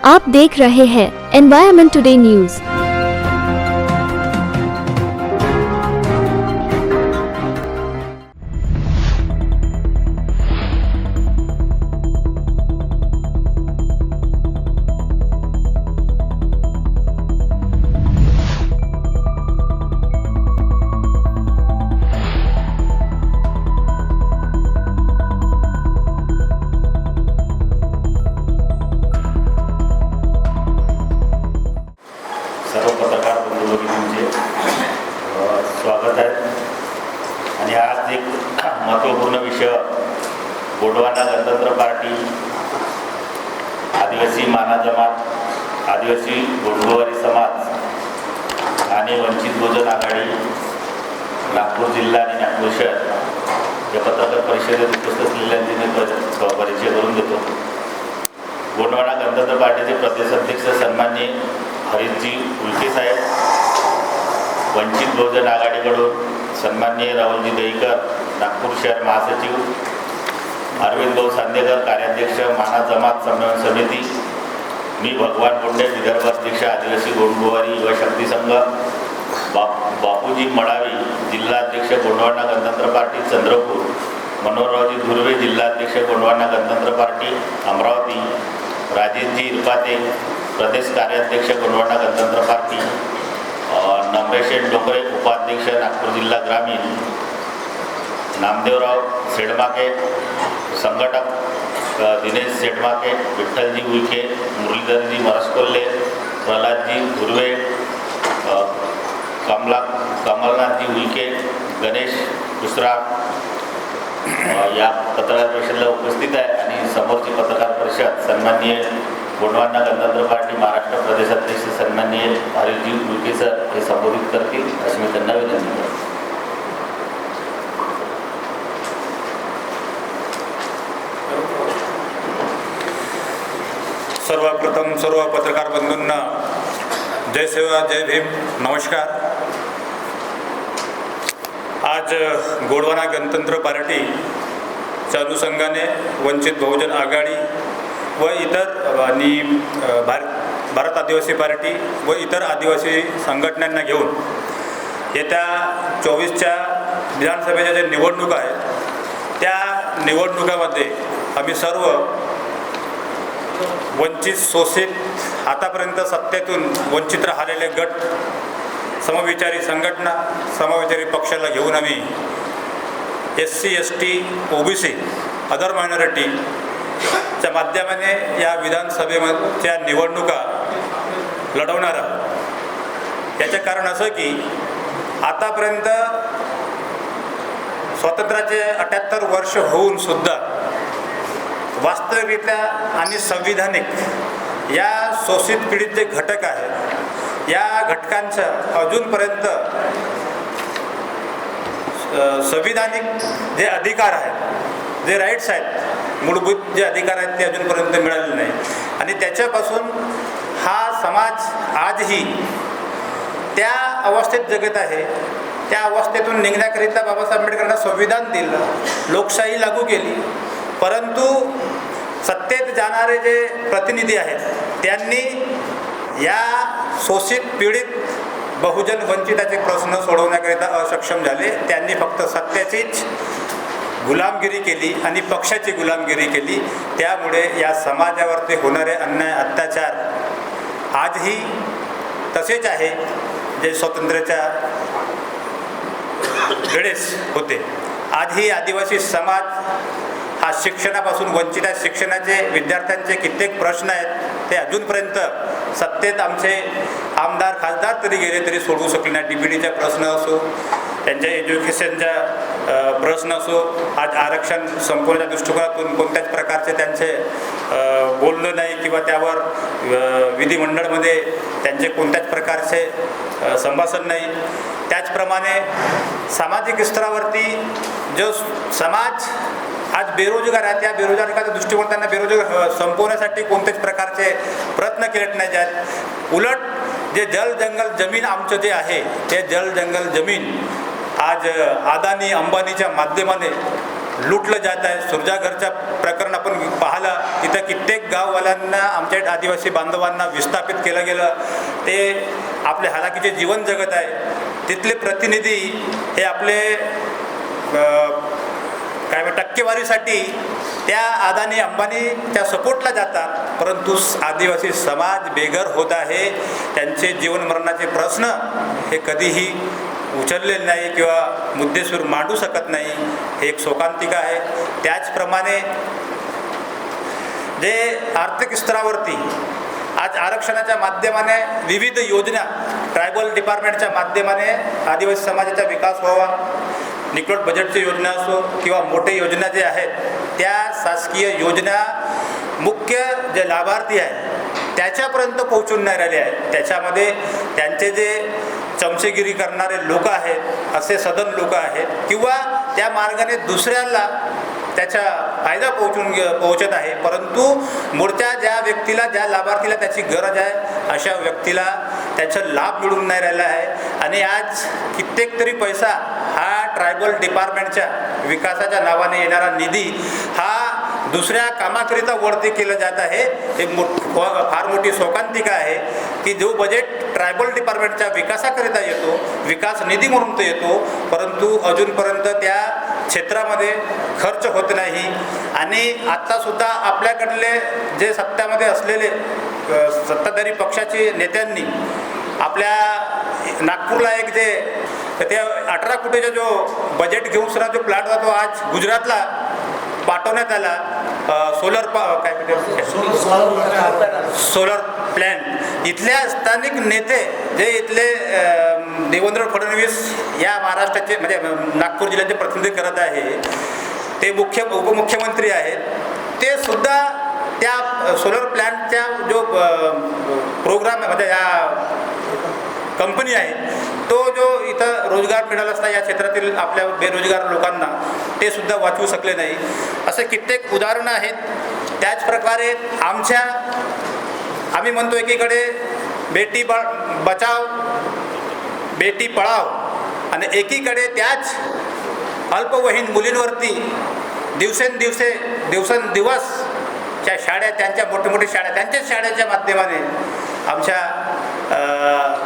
आप देख रहे हैं एनवायरमेंट टुडे न्यूज। सर्व पत्रकार बंधू भगिनींचे स्वागत आहे। आणि आज एक महत्त्वपूर्ण विषय गोंडवाना गणतंत्र पार्टी, आदिवासी माना जमात, आदिवासी गोंडवारी समाज आणि वंचित बहुजन आघाडी नागपूर जिल्हा आणि नागपूर शहर या पत्रकार परिषदेत उपस्थित असलेल्यांचे मी परिचय करून देतो। गोंडवाना गणतंत्र पार्टीचे प्रदेश अध्यक्ष सन्माननीय हरीशजी उल्के साहेब, वंचित बहुजन आघाडीकडून सन्माननीय राहुलजी दहीकर नागपूर शहर महासचिव, अरविंद भाऊ सांदेकर कार्याध्यक्ष माना जमात समन्वय समिती, मी भगवान बोंडे विदर्भ अध्यक्ष आदिवासी गोंडवारी युवा शक्ती संघ, बापूजी मडावी जिल्हाध्यक्ष गोंडवाना गणतंत्र पार्टी चंद्रपूर, मनोहररावजी धुर्वे जिल्हाध्यक्ष गोंडवाना गणतंत्र पार्टी अमरावती, राजेशजी इरपाते प्रदेश कार्याध्यक्ष गोंडवाना गणतंत्र पार्टी, नमरेश डोंगरे उपाध्यक्ष नागपूर जिल्हा ग्रामीण, नामदेवराव सेडमाके संघटक, दिनेश सेडमाके, विठ्ठलजी उईके, मुरलीधरजी मरसकोल्हे, प्रल्हादजी धुर्वे, कमलनाथजी उईके, गणेश दुसरा या पत्रकार परिषदेला उपस्थित आहे। आणि समोरची पत्रकार परिषद सन्माननीय गोंडवाना गणतंत्र पार्टी महाराष्ट्र प्रदेश अध्यक्ष सन्माननीय हरीशजी उईके सर हे संबोधित करतील अशी मी त्यांना विनंती करतो। सर्वप्रथम सर्व पत्रकार बंधूंना जय सेवा जय भीम नमस्कार। आज गोंडवाना गणतंत्र पार्टीच्या अनुषंगाने वंचित बहुजन आघाडी व इतर आणि भारत आदिवासी पार्टी व इतर आदिवासी संघटनांना घेऊन येत्या 24च्या विधानसभेच्या ज्या निवडणुका आहेत त्या निवडणुकामध्ये आम्ही सर्व वंचित शोषित आतापर्यंत सत्तेतून वंचित राहिलेले गट, समविचारी संघटना, समविचारी पक्षाला घेऊन आम्ही SC ST OBC अदर मायनॉरिटीच्या माध्यमाने या विधानसभेच्या निवडणुका लढवणार आहोत। याचे कारण असं की आतापर्यंत स्वातंत्र्याचे 78 वर्ष होऊन सुद्धा वास्तविकरित्या आणि संविधानिक या शोषित पीडित जे घटक आहेत या घटकांचा अजूनपर्यंत संविधानिक जे अधिकार आहेत, जे राईट्स आहेत, मूलभूत जे अधिकार आहेत ते अजूनपर्यंत मिळाले नाही। आणि त्याच्यापासून हा समाज आजही त्या अवस्थेत जगत आहे। त्या अवस्थेतून निघण्याकरिता बाबासाहेब आंबेडकरांना संविधान दिलं, लोकशाही लागू केली, परंतु सत्तेत जाणारे जे प्रतिनिधी आहेत त्यांनी या शोषित पीडित बहुजन वंचिताचे प्रश्न सोडवण्याकरिता असक्षम झाले। त्यांनी फक्त सत्तेचीच गुलामगिरी केली आणि पक्षाची गुलामगिरी केली। त्यामुळे या समाजावरती होणारे अन्याय अत्याचार आजही तसेच आहे जे स्वातंत्र्याच्या वेळेस होते। आजही आदिवासी समाज हा शिक्षणापासून वंचित आहे। शिक्षणाचे विद्यार्थ्यांचे कित्येक प्रश्न आहेत ते अजूनपर्यंत सत्तेत आमचे आमदार खासदार तरी गेले तरी सोडवू शकले नाही। DBTचा प्रश्न असो, त्यांच्या एज्युकेशनचा प्रश्न असो, आज आरक्षण संपवण्याच्या दृष्टिकोनातून कोणत्याच प्रकारचे त्यांचे बोलणं नाही किंवा त्यावर विधिमंडळामध्ये त्यांचे कोणत्याच प्रकारचे संभाषण नाही। त्याचप्रमाणे सामाजिक स्तरावरती जो समाज आज बेरोजगार आहे त्या बेरोजगाराच्या दृष्टिकोन त्यांना बेरोजगार संपवण्यासाठी कोणत्याच प्रकारचे प्रयत्न केले नाही आहेत। उलट जे जल जंगल जमीन आमचं जे आहे ते जल जंगल जमीन आज अदानी अंबानीच्या माध्यमाने लुटलं जात आहे। सुरजाघरच्या प्रकरण आपण पाहिलं की तिथं कित्येक गाववाल्यांना, आमच्या आदिवासी बांधवांना विस्थापित केलं गेलं. ते आपले हालाकीचे जीवन जगत आहे. तिथले प्रतिनिधी हे आपले टक्केवारीसाठी त्या अदानी अंबानीच्या सपोर्टला जातात, परंतु आदिवासी समाज बेघर होत आहे. त्यांचे जीवनमरणाचे प्रश्न हे कधीही उचललेले नाही किंवा मुद्देसूद मांडू शकत नाही. हे एक शोकांतिका आहे. त्याचप्रमाणे जे आर्थिक स्तरावरती आज आरक्षणाच्या माध्यमाने विविध योजना, ट्रायबल डिपार्टमेंटच्या माध्यमाने आदिवासी समाजाचा विकास व्हावा, निकट बजेटची योजना असो किंवा मोठे योजना जे आहेत त्या शासकीय योजना मुख्य जे लाभार्थी आहेत त्याच्यापर्यंत पोहोचून नाही राहिले आहेत. त्याच्यामध्ये त्यांचे जे चमचेगिरी करणारे लोक आहेत, असे सदन लोक आहेत किंवा त्या मार्गाने दुसऱ्याला त्याचा फायदा पोहोचत आहे, परंतु मूळच्या ज्या व्यक्तीला, ज्या लाभार्थीला त्याची गरज आहे अशा व्यक्तीला त्याचा लाभ मिळून नाही राहिला आहे. आणि आज कित्येक तरी पैसा हा ट्रायबल डिपार्टमेंटच्या विकासाच्या नावाने येणारा निधी हा दुसऱ्या कामाकरिता वळती केलं जात आहे. हे फार मोठी शोकांतिका आहे की जो बजेट ट्रायबल डिपार्टमेंटच्या विकासाकरिता येतो, विकास निधी म्हणून तो येतो, परंतु अजूनपर्यंत त्या क्षेत्रामध्ये खर्च होत नाही. आणि आत्तासुद्धा आपल्याकडले जे सत्तामध्ये असलेले सत्ताधारी पक्षाचे नेत्यांनी आपल्या नागपूरला एक जे ते 18 कोटीचा जो बजेट घेऊन सुद्धा जो प्लॅट होता तो आज गुजरातला पाठवण्यात आला. Solar plant. इथल्या स्थानिक नेते जे इथले देवेंद्र फडणवीस या महाराष्ट्राचे म्हणजे नागपूर जिल्ह्याचे प्रतिनिधित्व करत आहे, ते उपमुख्यमंत्री आहेत, ते सुद्धा त्या सोलर प्लॅन्टच्या जो प्रोग्राम म्हणजे या कंपनी आहे तो जो इथं रोजगार मिळाला असता या क्षेत्रातील आपल्या बेरोजगार लोकांना, ते सुद्धा वाचवू शकले नाही. असे कित्येक उदाहरणं आहेत. त्याचप्रकारे आम्ही म्हणतो एकीकडे बेटी बचाव बेटी पढाव आणि एकीकडे त्याच अल्पवयीन मुलींवरती दिवसेंदिवस त्या शाळा, त्यांच्या मोठ्या शाळा, त्यांच्याच शाळेच्या माध्यमाने आमच्या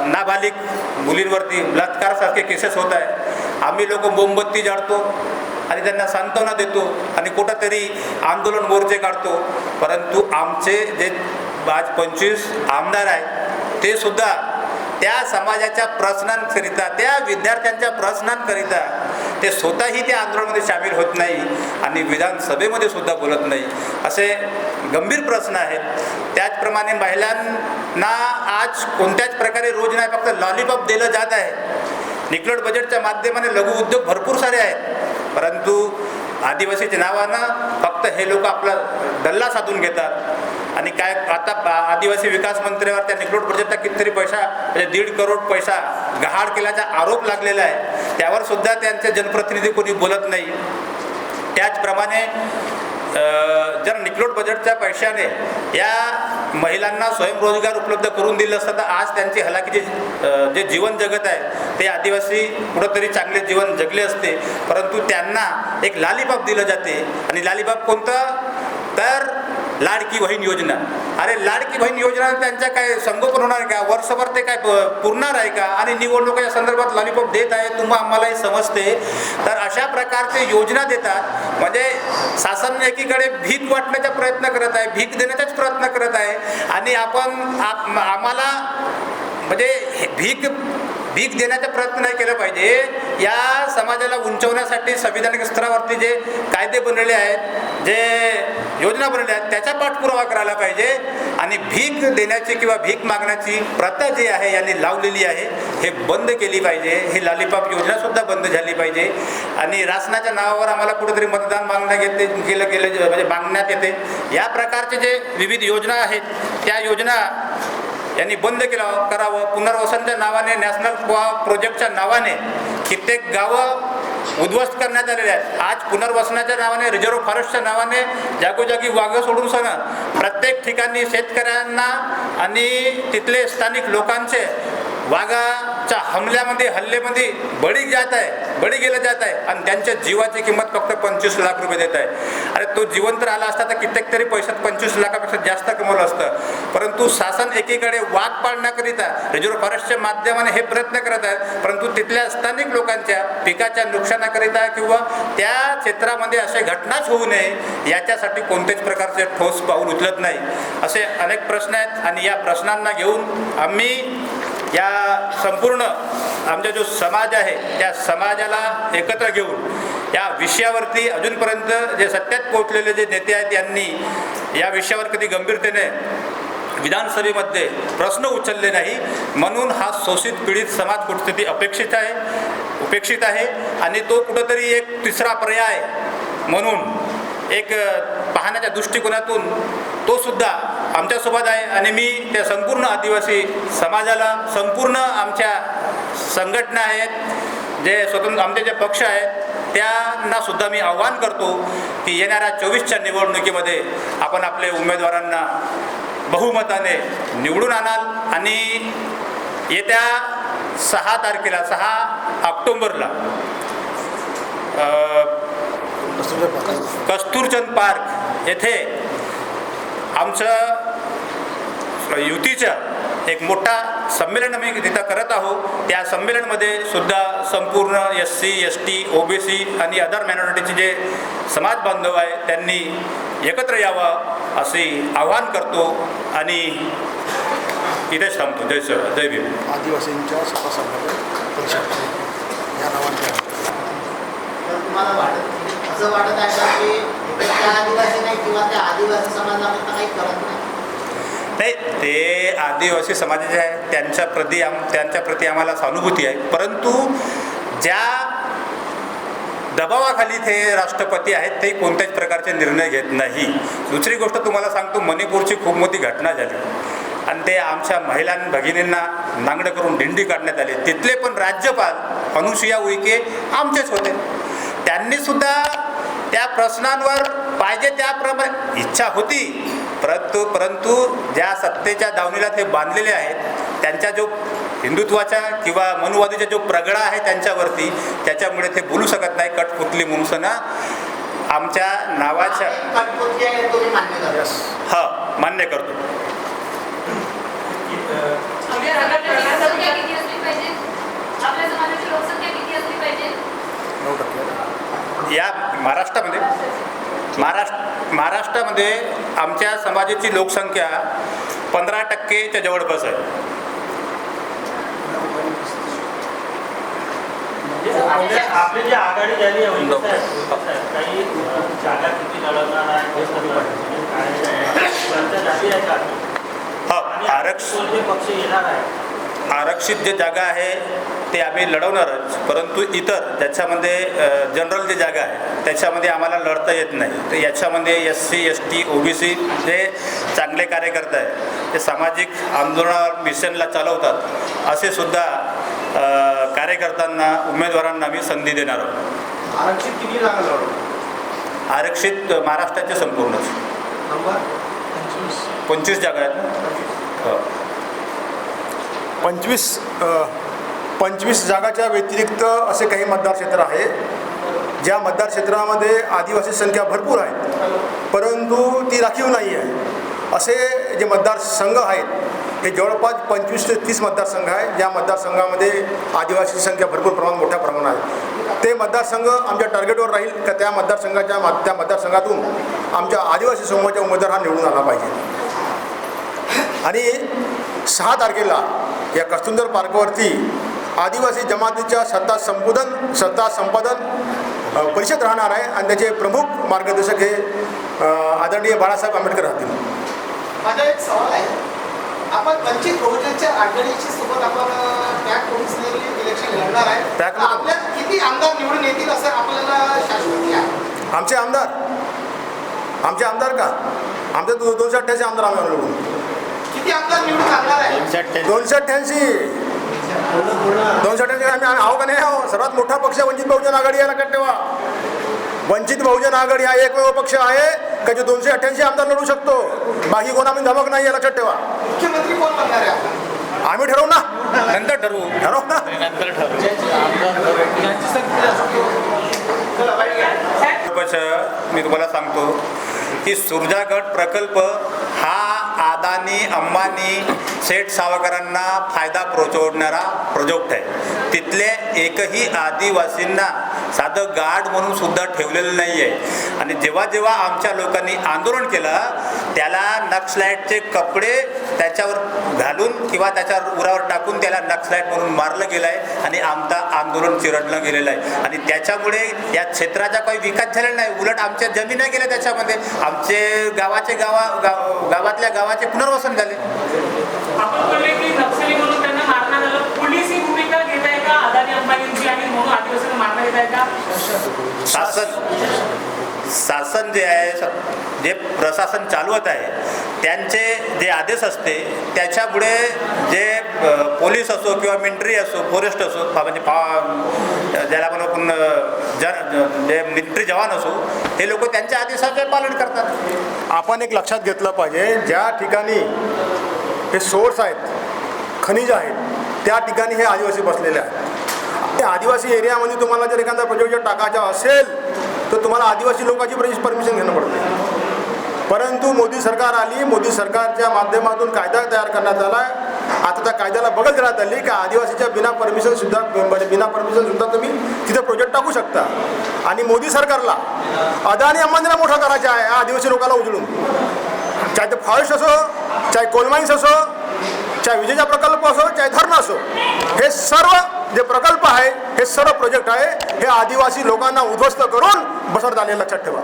नाबालिग मुलींवरती बलात्कारासारखे केसेस होत आहे. आम्ही लोक मोमबत्ती जाळतो आणि त्यांना सांत्वना देतो आणि कुठंतरी आंदोलन मोर्चे काढतो, परंतु आमचे जे आज 25 आमदार आहेत ते सुद्धा त्या समाजाच्या प्रश्नांकरिता, त्या विद्यार्थ्यांच्या प्रश्नांकरिता ते स्वतःही त्या आंदोलनामध्ये सामील होत नाही आणि विधानसभेमध्ये सुद्धा बोलत नाही. असे गंभीर प्रश्न आहेत. त्याचप्रमाणे महिलांना आज कोणत्याच प्रकारे रोज नाही, फक्त लॉलीपॉप दिलं जात आहे. निकलोट बजेटच्या माध्यमाने लघु उद्योग भरपूर सारे आहेत, परंतु आदिवासीच्या नावानं फक्त हे लोक आपला डल्ला साधून घेतात. आणि काय आता आदिवासी विकास मंत्र्यावर त्या निकलोट बजेटचा कितीतरी पैसा म्हणजे 1.5 करोड पैसा गहाळ केल्याचा आरोप लागलेला आहे. त्यावर सुद्धा त्यांचे जनप्रतिनिधी कोणी बोलत नाही. त्याचप्रमाणे जर निकलोट बजेटच्या पैशाने या महिलांना स्वयंरोजगार उपलब्ध करून दिलं असतं तर आज त्यांची हलाखीचे जे जीवन जगत आहे ते आदिवासी कुठंतरी चांगले जीवन जगले असते, परंतु त्यांना एक लालीपाप दिलं जाते. आणि लालीपाप कोणतं तर लाडकी बहीण योजना. अरे लाडकी बहीण योजना त्यांच्या काय संगोपन होणार का? वर्षभर ते काय पुरणार आहे का? आणि निवडणुकीच्या संदर्भात लॉलीपॉप देत आहे, तुम्हाला आम्हालाही समजते. तर अशा प्रकारचे योजना देतात म्हणजे शासन एकीकडे भीक वाटण्याचा प्रयत्न करत आहे, भीक देण्याचाच प्रयत्न करत आहे. आणि आम्हाला म्हणजे भीक देण्याचा प्रयत्न नाही केला पाहिजे. या समाजाला उंचवण्यासाठी संविधानिक स्तरावरती जे कायदे बनलेले आहेत, जे योजना बनलेल्या आहेत त्याचा पाठपुरावा करायला पाहिजे. आणि भीक देण्याची किंवा भीक मागण्याची प्रथा जी आहे यांनी लावलेली आहे हे बंद केली पाहिजे. ही लॉलीपॉप योजनासुद्धा बंद झाली पाहिजे. आणि राशनाच्या नावावर आम्हाला कुठेतरी मतदान म्हणजे मागण्यात येते. या प्रकारचे जे विविध योजना आहेत त्या योजना यांनी बंद करावं. पुनर्वसनच्या नावाने, नॅशनल प्रोजेक्टच्या नावाने कित्येक गावं उद्ध्वस्त करण्यात आलेले आहेत. आज पुनर्वसनाच्या नावाने, रिझर्व्ह फॉरेस्टच्या नावाने जागोजागी वाघं सोडून प्रत्येक ठिकाणी शेतकऱ्यांना आणि तिथले स्थानिक लोकांचे वाघाच्या हल्ल्यामध्ये बळी गेलं जात आहे आणि त्यांच्या जीवाची किंमत फक्त 25 लाख रुपये देत आहे. अरे तो जिवंत राहिला असता तर कित्येक तरी पैशात 25 लाखापेक्षा जास्त कमवलं असतं. परंतु शासन एकीकडे वाघ पाळण्याकरिता रिझर्व्ह फॉरेस्टच्या माध्यमाने हे प्रयत्न करत आहेत, परंतु तिथल्या स्थानिक लोकांच्या पिकाच्या नुकसानाकरिता किंवा त्या क्षेत्रामध्ये असे घटनाच होऊ नये याच्यासाठी कोणत्याच प्रकारचे ठोस पाऊल उचलत नाही. असे अनेक प्रश्न आहेत आणि या प्रश्नांना घेऊन आम्ही या संपूर्ण आमचा जो समाज आहे त्या समाजाला एकत्र घेऊन या विषयावरती अजूनपर्यंत जे सत्यात पोहोचलेले जे नेते आहेत यांनी या विषयावर कधी गंभीरतेने विधानसभेमध्ये प्रश्न उचलले नाही. म्हणून हा शोषित पीडित समाज कुठेतरी उपेक्षित आहे आणि तो कुठंतरी एक तिसरा पर्याय म्हणून एक पाहण्याच्या दृष्टिकोनातून तो सुद्धा आमच्यासोबत आहे. आणि मी त्या संपूर्ण आदिवासी समाजाला, संपूर्ण आमच्या संघटना आहेत, जे स्वतंत्र आमचे जे पक्ष आहेत त्यांना सुद्धा मी आव्हान करतो की येणाऱ्या 24च्या निवडणुकीमध्ये आपण आपले उमेदवारांना बहुमताने निवडून आणाल आणि येत्या 6 तारखेला 6 ऑक्टोबरला कस्तुरचंद पार्क येथे आमचं युतीचं एक मोठा संमेलन आम्ही तिथं करत आहोत. त्या संमेलनामध्ये सुद्धा संपूर्ण SC, ST, OBC आणि अदर मायनॉरिटीचे जे समाज बांधव आहे त्यांनी एकत्र यावं असे आवाहन करतो आणि इथेच थांबतो. जय भीम. आदिवासींच्या सभा परिषद या नावाने तुम्हाला असं वाटत आहे का की त्या आदिवासी नाही किंवा त्या आदिवासी समाजाला काही करत नाही? नाही, ते आदिवासी समाजाचे आहे त्यांच्या प्रती आम्हाला सहानुभूती आहे, परंतु ज्या दबावाखाली ते राष्ट्रपती आहेत ते कोणत्याच प्रकारचे निर्णय घेत नाही. दुसरी गोष्ट तुम्हाला सांगतो, मणिपूरची खूप मोठी घटना झाली आणि ते आमच्या महिला भगिनींना नांगडं करून दिंडी काढण्यात आली. तिथले पण राज्यपाल अनुसुया उईके आमचेच होते. त्यांनी सुद्धा त्या प्रश्नांवर पाहिजे त्याप्रमाणे इच्छा होती, परंतु ज्या सत्तेच्या दावणीला ते बांधलेले आहेत त्यांच्या जो हिंदुत्वाचा किंवा मनुवादीचा जो प्रगडा आहे त्यांच्यावरती, त्याच्यामुळे ते बोलू शकत नाही. कठपुतली मुंसना आमच्या नावाच्या कठपुतली आहे तुम्ही मान्य करा? हा, मान्य करतो. या महाराष्ट्रामध्ये आमच्या समाजाची लोकसंख्या 15%च्या जवळपास आहे. आपली जी आघाडी झाली काही जागा किती लढवणार आहे, पक्ष येणार आहे, आरक्षित जे जागा आहे ते आम्ही लढवणारच, परंतु इतर ज्याच्यामध्ये जनरल जे जागा आहे त्याच्यामध्ये आम्हाला लढता येत नाही. तर याच्यामध्ये SC, ST, OBC जे चांगले कार्यकर्ते आहेत ते सामाजिक आंदोलनावर मिशनला चालवतात असे सुद्धा कार्यकर्त्यांना, उमेदवारांना आम्ही संधी देणार आहोत. आरक्षित किती जागा लढवणार? आरक्षित महाराष्ट्राचे संपूर्णच नंबर 25 जागा आहेत. 25 जागाच्या व्यतिरिक्त असे काही मतदारक्षेत्र आहे ज्या मतदारक्षेत्रामध्ये आदिवासी संख्या भरपूर आहे परंतु ती राखीव नाही आहे. असे जे मतदारसंघ आहेत हे जवळपास 25 ते 30 मतदारसंघ आहे ज्या मतदारसंघामध्ये आदिवासी संख्या भरपूर प्रमाणात मोठ्या प्रमाणात आहे. ते मतदारसंघ आमच्या टार्गेटवर राहील का त्या मतदारसंघातून आमच्या आदिवासी समूहाचा उमेदवार हा निवडून आला पाहिजे. आणि 6 तारखेला या कस्तुरचंद पार्कवरती आदिवासी जमातीच्या सत्ता संपादन परिषद राहणार आहे आणि त्याचे प्रमुख मार्गदर्शक हे आदरणीय बाळासाहेब आंबेडकर राहतील. माझा एक सवाल आहे, आपण वंचित बहुजनच्या आघाडीची सोबत आपण पॅक करून इलेक्शन लढणार आहे, आपल्या किती आमदार निवडून येतील असं आपल्याला शाश्वती आहे? आमचे आमदार का आमचे 288 आमदार आम्ही निवडून. किती आमदार निवडून लागणार आहे? 288 आम्ही आहो का नाही आहो? सर्वात मोठा पक्ष वंचित बहुजन आघाडी आहे, लक्षात ठेवा. वंचित बहुजन आघाडी हा एकमेव पक्ष आहे का जो 288 आमदार लढू शकतो. बाकी कोण आम्ही धमक नाही आहे, लक्षात ठेवा. मुख्यमंत्री कोण बनणार आहे? आम्ही ठरवू ना, नंतर ठरवू ना. मी तुम्हाला सांगतो की सुरजागड प्रकल्प हा अदानी अंबानी सेठ सावकारांना फायदा पोहोचवणारा प्रोजेक्ट आहे. तिथले एकही आदिवासींना साधं गार्ड म्हणून सुद्धा ठेवलेलं नाही आहे. आणि जेव्हा जेव्हा आमच्या लोकांनी आंदोलन केलं त्याला नक्सलाईटचे कपडे त्याच्यावर घालून किंवा त्याच्या उरावर टाकून त्याला नक्सलाईट म्हणून मारलं गेलं आहे आणि आमचं आंदोलन चिरडलं गेलेलं आहे. आणि त्याच्यामुळे या क्षेत्राचा काही विकास झालेला नाही, उलट आमच्या जमिना गेल्या त्याच्यामध्ये. आमचे गावातल्या गावाचे पुनर्वसन झाले. आपण बोलले की नक्षली म्हणून त्यांना मारण्यात आलं. पोलीस ही भूमिका घेत आहे का अदानी अंबानींची आणि म्हणून आदिवासींना मारण्यात येत आहे का? शासन जे आहे, जे प्रशासन चालवत आहे त्यांचे जे आदेश असते त्याच्यामुळे जे पोलीस असो किंवा मिलिटरी असो, फॉरेस्ट असो, म्हणजे ज्याला आपण जे मिलिटरी जवान असो, हे लोक त्यांच्या आदेशाचे पालन करतात. आपण एक लक्षात घेतलं पाहिजे, ज्या ठिकाणी हे सोर्स आहेत, खनिज आहेत, त्या ठिकाणी हे आदिवासी बसलेले आहेत. त्या आदिवासी एरियामध्ये तुम्हाला जर एखादा प्रोजेक्ट जर टाकायचा असेल तर तुम्हाला आदिवासी लोकांची परमिशन घेणं पडते. परंतु मोदी सरकार आली, मोदी सरकारच्या माध्यमातून कायदा तयार करण्यात आला. आता त्या कायद्याला बगल देण्यात आली की आदिवासीच्या बिना परमिशन सुद्धा तुम्ही तिथे प्रोजेक्ट टाकू शकता. आणि मोदी सरकारला अदानी अंबानीला मोठा करायचा आहे आदिवासी लोकांना उजळून. चाहे ते फॉरेस्ट असो, चाहे कोलमाईन्स असो, चाहे विजेचा प्रकल्प असो, चाहे धरण असो, हे सर्व जे प्रकल्प आहे, हे सर्व प्रोजेक्ट आहे, हे आदिवासी लोकांना उद्ध्वस्त करून बसवण्यात आले. लक्षात ठेवा.